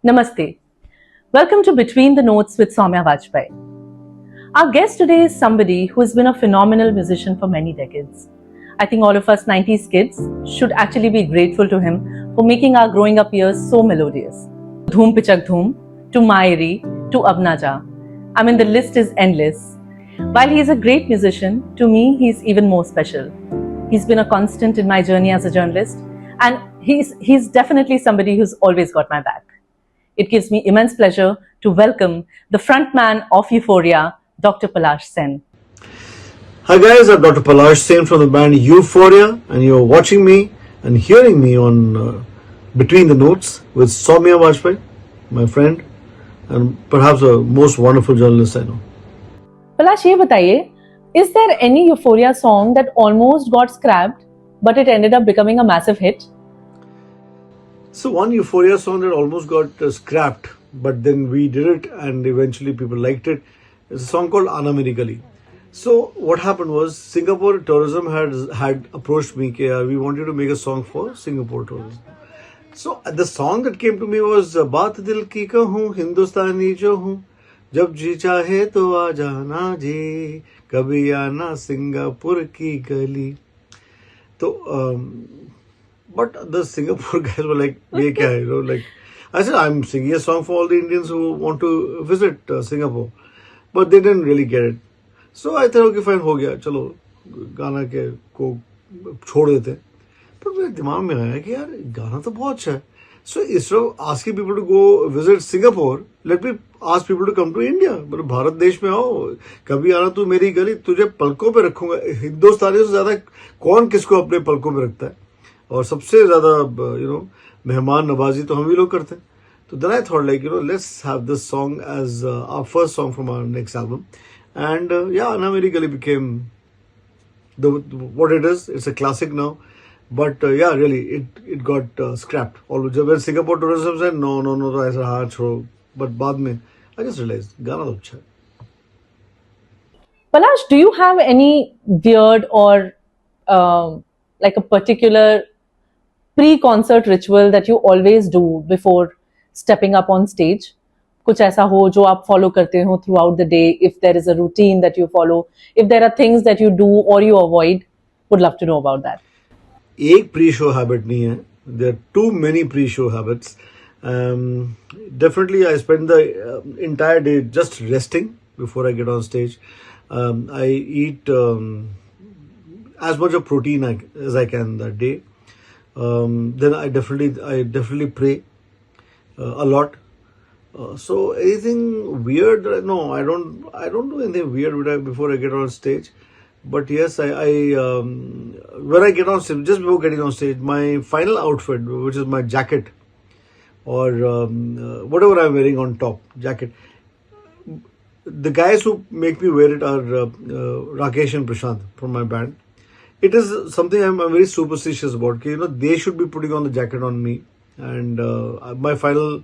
Namaste. Welcome to Between the Notes with Soumya Vajpayee. Our guest today is somebody who has been a phenomenal musician for many decades. I think all of us 90s kids should actually be grateful to him for making our growing up years so melodious. Dhoom Pichak Dhoom, to Maaeri, to Abnaja. I mean, the list is endless. While he is a great musician, to me, he's even more special. He's been a constant in my journey as a journalist, and he's definitely somebody who's always got my back. It gives me immense pleasure to welcome the frontman of Euphoria, Dr. Palash Sen. Hi guys, I'm Dr. Palash Sen from the band Euphoria, and you're watching me and hearing me on Between the Notes with Soumya Vajpayee, my friend, and perhaps the most wonderful journalist I know. Palash, ये बताइए, is there any Euphoria song that almost got scrapped, but it ended up becoming a massive hit? So one Euphoria song that almost got scrapped, but then we did it and eventually people liked it. It's a song called Aana Meri Gali. So what happened was Singapore tourism had approached me, we wanted to make a song for Singapore tourism. So the song that came to me was Baat Dil Ki Kahun, Hindustani Jo Hun, Jab Ji Chahe To Aa Jana Ji, Kabhi Aana Singapore Ki Gali. So but the Singapore guys were like, "Ye kya hai?" Like I said, I'm singing a song for all the Indians who want to visit Singapore, but they didn't really get it. So I thought, okay, fine, हो गया, चलो गाना के को छोड़ देते. पर मेरे दिमाग में आया कि यार गाना तो बहुत अच्छा है. So instead of asking people to go visit Singapore, let me ask people to come to India. मतलब भारत देश में आओ, कभी आना तू मेरी गली, तुझे पलकों पे रखूंगा. हिंदुस्तानियों से ज्यादा कौन किसको अपने पलकों पे रखता है? और सबसे ज्यादा मेहमान नवाजी तो हम ही लोग करते हैं. तो then I thought let's have this song as our first song from our next album, and Aana Meri Gali became what it is. It's a classic now, but really it got scrapped. Always when Singapore tourism said no, तो ऐसा हाँ छोड़ो, but बाद में I just realized गाना तो अच्छा है. Palash, do you have any weird or like a particular pre-concert ritual that you always do before stepping up on stage? कुछ ऐसा हो जो आप follow करते हो throughout the day, if there is a routine that you follow, if there are things that you do or you avoid, would love to know about that. एक pre-show habit नहीं है. There are too many pre-show habits. Definitely I spend the entire day just resting before I get on stage. I eat as much of protein as I can that day. Then I definitely pray a lot. So anything weird? No, I don't do anything weird before I get on stage. But yes, I when I get on stage, just before getting on stage, my final outfit, which is my jacket or whatever I'm wearing on top, jacket. The guys who make me wear it are Rakesh and Prashant from my band. It is something I'm very superstitious about. They should be putting on the jacket on me, and my final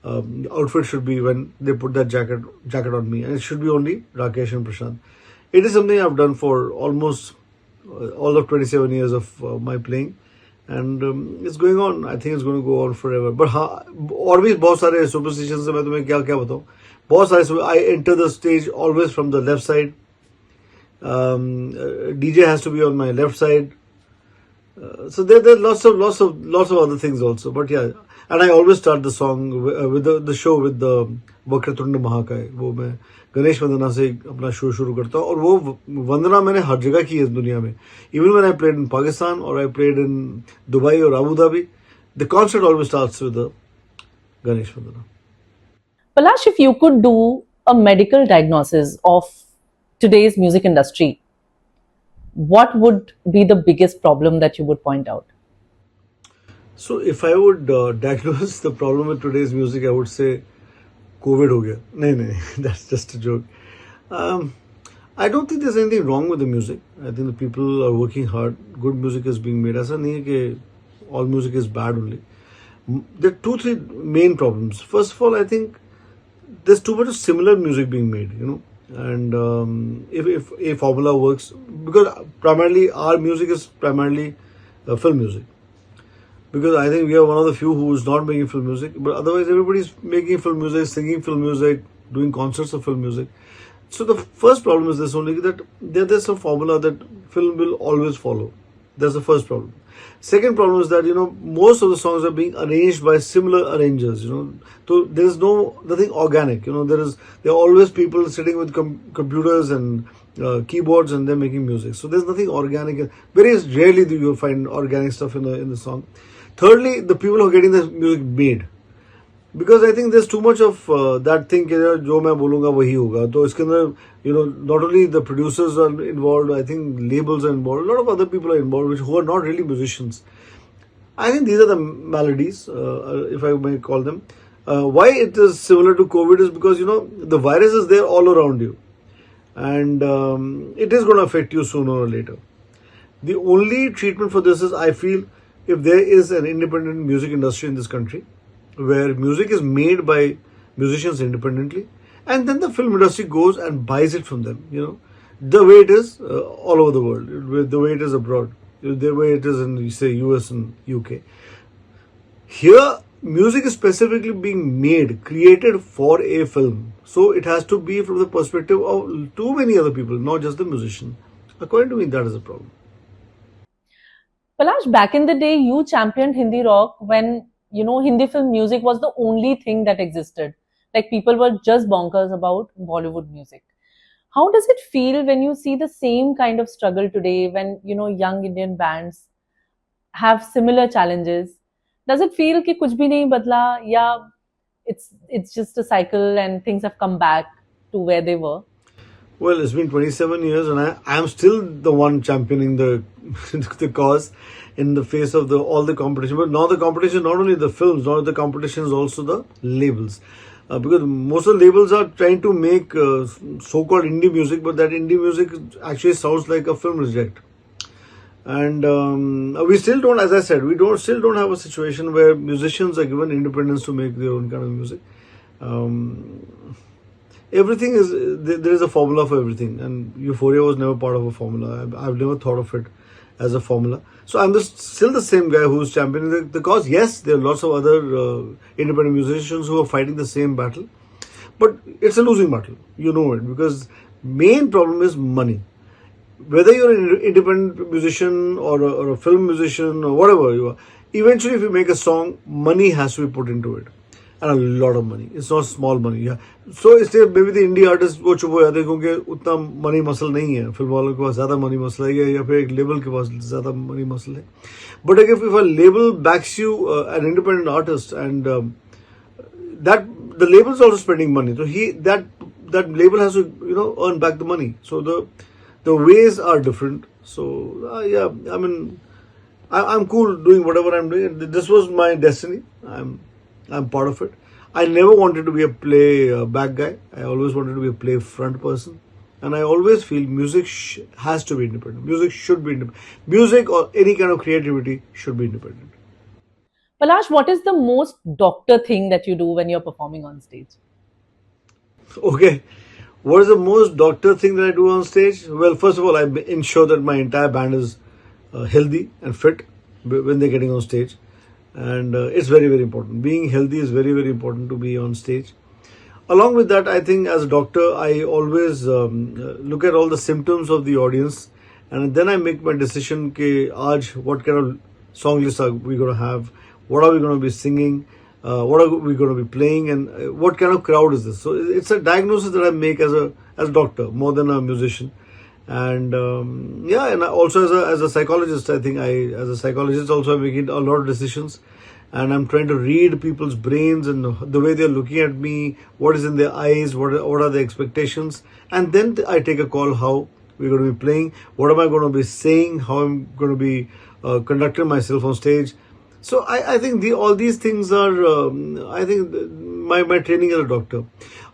outfit should be when they put that jacket on me, and it should be only Rakesh and Prashant. It is something I've done for almost all of 27 years of my playing, and it's going on. I think it's going to go on forever. But और भी बहुत सारे superstitions हैं, मैं तुम्हें क्या बताऊँ. बहुत सारे. I enter the stage always from the left side. DJ has to be on my left side. So there are lots of other things also. But yeah, and I always start the song with the show with the Vakratunda महाकाय. वो मैं गणेश वंदना से अपना show शुरू करता हूँ, और वो वंदना मैंने हर जगह की है दुनिया में. Even when I played in Pakistan or I played in Dubai or Abu Dhabi, the concert always starts with the Ganesh Vandana. Palash, if you could do a medical diagnosis of today's music industry, what would be the biggest problem that you would point out? So if I would diagnose the problem with today's music, I would say COVID ho gaya. No, that's just a joke. I don't think there's anything wrong with the music. I think the people are working hard. Good music is being made. ऐसा नहीं है कि all music is bad only. There are 2-3 main problems. First of all, I think there's too much of similar music being made, and if a formula works, because primarily our music is primarily film music. because I think we are one of the few who is not making film music. But otherwise, everybody's making film music, singing film music, doing concerts of film music. So the first problem is this only, that there's a formula that film will always follow. That's the first problem. Second problem is that most of the songs are being arranged by similar arrangers. So there's nothing organic. There are always people sitting with computers and keyboards and they're making music. So there's nothing organic. Very rarely do you find organic stuff in the song. Thirdly, the people who are getting the music made, because I think there's too much of that thing कि जो मैं बोलूँगा वही होगा. तो इसके अंदर not only the producers are involved, I think labels are involved, a lot of other people are involved who are not really musicians. I think these are the maladies, if I may call them. Why it is similar to COVID is because the virus is there all around you, and it is going to affect you sooner or later. The only treatment for this is, I feel, if there is an independent music industry in this country, where music is made by musicians independently, and then the film industry goes and buys it from them, the way it is all over the world, the way it is abroad, the way it is in, say, US and UK. Here, music is specifically being made, created for a film. So it has to be from the perspective of too many other people, not just the musician. According to me, that is a problem. Palash, back in the day, you championed Hindi rock when, Hindi film music was the only thing that existed. Like, people were just bonkers about Bollywood music. How does it feel when you see the same kind of struggle today, when, young Indian bands have similar challenges? Does it feel कि कुछ भी नहीं बदला, या it's just a cycle and things have come back to where they were? Well, it's been 27 years and I am still the one championing the the cause in the face of all the competition. But now the competition, not only the films, now the competition is also the labels. Because most of the labels are trying to make so-called indie music, but that indie music actually sounds like a film reject. And we still don't, as I said, still don't have a situation where musicians are given independence to make their own kind of music. Everything is, there is a formula for everything, and Euphoria was never part of a formula. I've never thought of it as a formula. So I'm still the same guy who's championing the cause. Yes, there are lots of other independent musicians who are fighting the same battle, but it's a losing battle. You know it, because main problem is money. Whether you're an independent musician or a film musician or whatever you are, eventually if you make a song, money has to be put into it. And a lot of money. It's not small money. Yeah. So इसलिए maybe the indie artists वो चुप हो जाते हैं क्योंकि उतना money muscle नहीं है. फिल्म वालों के पास ज़्यादा money मसल है या फिर एक label के पास ज़्यादा money मसल है. But if a label backs you, an independent artist, and that the label is also spending money, so that label has to earn back the money. So the ways are different. So yeah, I mean, I'm cool doing whatever I'm doing. This was my destiny. I'm part of it. I never wanted to be a play back guy. I always wanted to be a play front person. And I always feel music has to be independent. Music should be independent. Music or any kind of creativity should be independent. Palash, what is the most doctor thing that you do when you're performing on stage? Okay. What is the most doctor thing that I do on stage? Well, first of all, I ensure that my entire band is healthy and fit when they're getting on stage. And it's very, very important. Being healthy is very, very important to be on stage. Along with that, I think as a doctor, I always look at all the symptoms of the audience, and then I make my decision कि आज what kind of song list are we going to have, what are we going to be singing, what are we going to be playing, and what kind of crowd is this. So it's a diagnosis that I make as a doctor more than a musician. And and also as a psychologist, I think as a psychologist also I'm making a lot of decisions, and I'm trying to read people's brains and the way they're looking at me, what is in their eyes, what are their expectations, and then I take a call how we're going to be playing, what am I going to be saying, how I'm going to be conducting myself on stage. So I think all these things are I think my training as a doctor.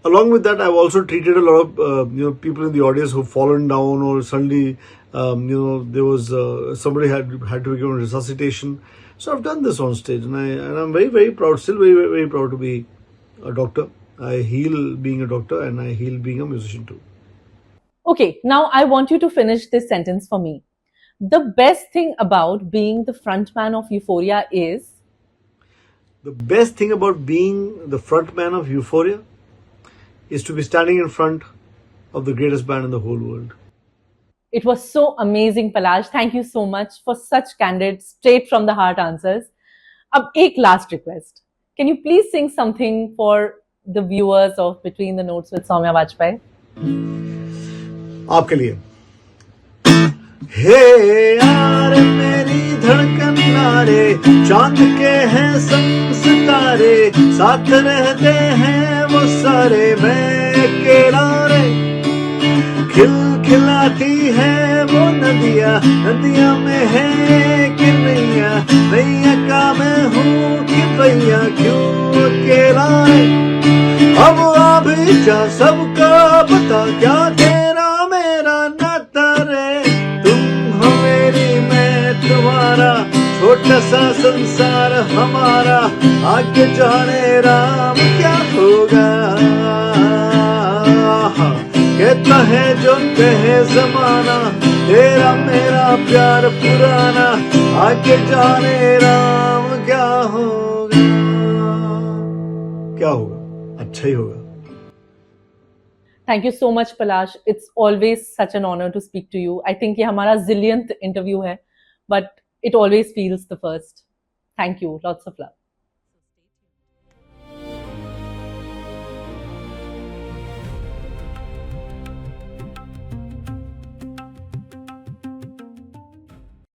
Along with that, I've also treated a lot of people in the audience who've fallen down, or suddenly there was somebody had to be given resuscitation. So I've done this on stage, and I'm very, very proud, still very, very, very proud to be a doctor. I heal being a doctor, and I heal being a musician too. Okay, now I want you to finish this sentence for me. The best thing about being the frontman of Euphoria is The best thing about being the frontman of Euphoria is to be standing in front of the greatest band in the whole world. it was so amazing, Palash. Thank you so much for such candid, straight from the heart answers. अब एक last request. Can you please sing something for the viewers of Between the Notes with Soumya Vajpayee? आपके लिए हे यार मेरी धड़कन नारे चांद के हैं संग सितारे साथ रहते हैं वो सारे मैं अकेला रे खिल खिलाती है वो नदियाँ नदियाँ में है कि नैया नैया का मैं हूँ कि भैया क्यों अकेला रे अब आ भी जा सबका बता क्या तेरा मेरा नाता रे तुम हो मेरी मैं तुम्हारा छोटा सा संसार हमारा आगे जाने राम क्या होगा कहता है जो कहे जमाना तेरा मेरा प्यार पुराना आगे जाने राम क्या होगा अच्छा ही होगा Thank you so much, Palash. It's always such an honor to speak to you. I think ये हमारा zillionth interview है, but it always feels the first. Thank you. Lots of love.